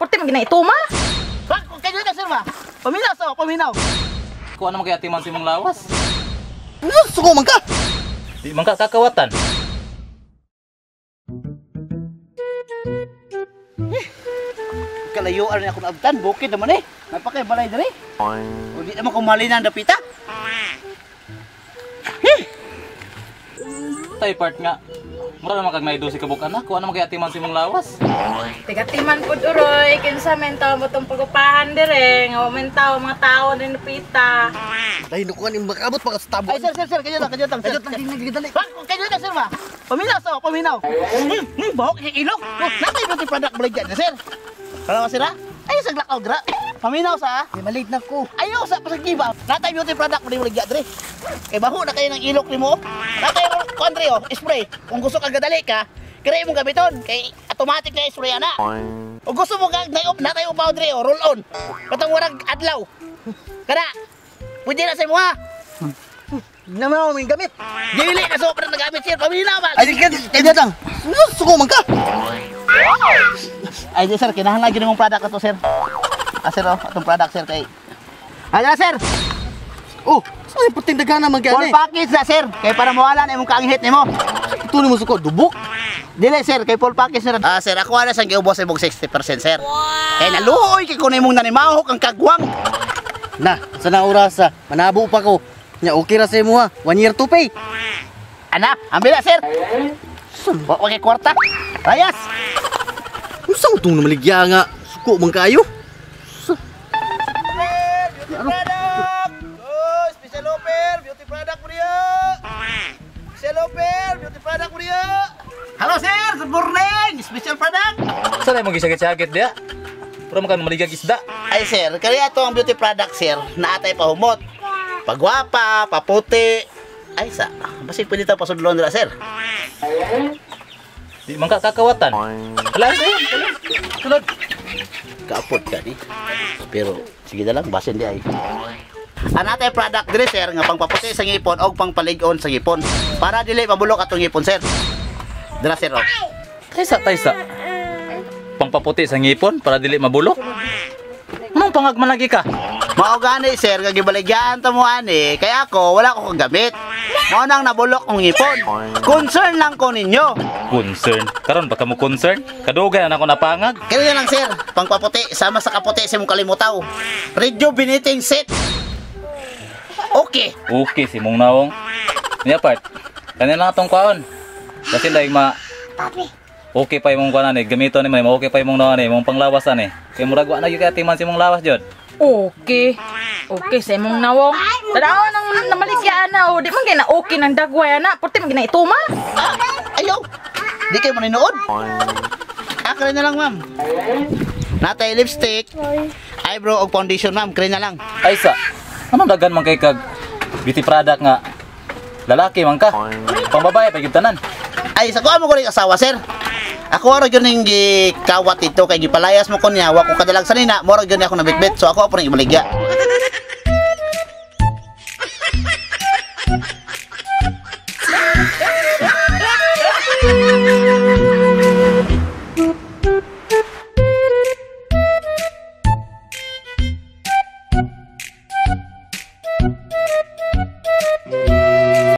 Puti man ginay ituma. Bak, kayo na sir ba? Paminaw sa, paminaw. Kuha naman kay atiman si mong lawas. Suko man ka. Di man ka kakawatan. Kalayuan na akong abtan, bukid naman eh. Napakay balay dali. O di naman kumali na ang dapita. Tay part nga. Mura naman kag naido si kabuk anak. Kuha naman kay atiman si mong lawas. Tigatiman pud uroy kinsa mentaw mo tong pagupahan dire nga mentaw mga tao din pita. Dahil nukuan yung makabot pa sa tabo. Ay sir, kayo lang. Kayo lang dali. Bak, kayo na sir ba? Paminaw sa, paminaw. Bahok kay ilok. Natay beauty product baligyan na sir. Kala sir ha? Ay sa glakaw gra. Paminaw sa. Di malit na ko. Ayo sa pasagiba. Natay beauty product baligyan dre. Kay baho na kayo ng ilok nimo. Natay country oh, spray. Kung gusto ka gadali ka, kaya mong gamiton kay automatic na spray ana. O gusto mo kag natay upaw dre oh, roll on. Katong warag adlaw. Kada. Pwede na sa mo ha. Naman ako may gamit. Dili na sobrang nagamit sir. Paminaw ba? Ay kaya dang. Suko man ka. Ay di sir, kinahanglan gyud mong product ato sir. Sir oh, atong product sir kay. Ay sir. Oh, saan yung puting dagana man gani? Full package na sir. Kay para mawala na imong kaanghit nimo. Tuloy mo suko dubok. Dili sir, kay full package sir. Sir, ako ana sang giubos imong 60% sir. Kay naluoy kay kun imong nanimahok ang kagwang. Na, sana oras manabo pa ko. Nya okay ra sa imo ha. 1 year to pay. Ana, ambil na sir. Sumba wa kay kwarta. Rayas. Usang tong namaligya nga suko man kayo. Special offer, beauty product mo riyo. Special offer, beauty product mo riyo. Hello sir, good morning. Special product. Saan ay mong gisagit-sagit dia? Pura man ka maligag isda. Ay sir, kaya ito ang beauty product sir, naatay pahumot. Pagwapa, paputi. Ay sa, basi pwede tayo pasudlon nila sir. Di man ka kakawatan. Wala sa'yo. Tulad. Kaapot ka di. Pero, sige na lang, basin di ay. Ang natin product dire sir, nga pangpaputi sa ngipon o pangpalig-on sa ngipon. Para dili mabulok atong ngipon sir. Dira sir o. Taysa. Pangpaputi sa ngipon para dili mabulok. Anong pangagman lagi ka? Mao gani sir, kagibaligyan ta mo ani, kaya ako wala ko kagamit. Mao nang nabulok ang ngipon. Concern lang ko ninyo. Concern? Karon baka mo concern? Kadugay na ako napangag. Kaya lang sir, pangpaputi sama sa kaputi sa imong kalimutaw. Rejuvenating set. Okay. Okay si mong nawong. Niya part. Kanya lang atong kwaon. Kasi like okay pa imong kuanan eh, gamito ni mo, okay pa imong nawan eh, imong panglawasan eh. Kay murag wa na gyud kay atiman si imong lawas jud. Okay. Okay sa imong nawong. Tanaw nang namaligya na o di man kay na okay nang dagway ana. Puti man ginay ituma. Ayaw. Di kayo maninood. Kaya na lang ma'am. Natay lipstick, eyebrow o foundation ma'am, kaya na lang. Ay sa. Anong dagan man kay kag beauty product nga lalaki man ka? Pang babae pa gyud tanan. Ay, sa kuha mo ko rin asawa, sir. Ako rin yun yung kawat ito, kay gipalayas mo ko niya, wako kadalag sa nina, mo rin yun ako nabitbit, so ako rin ibaligya.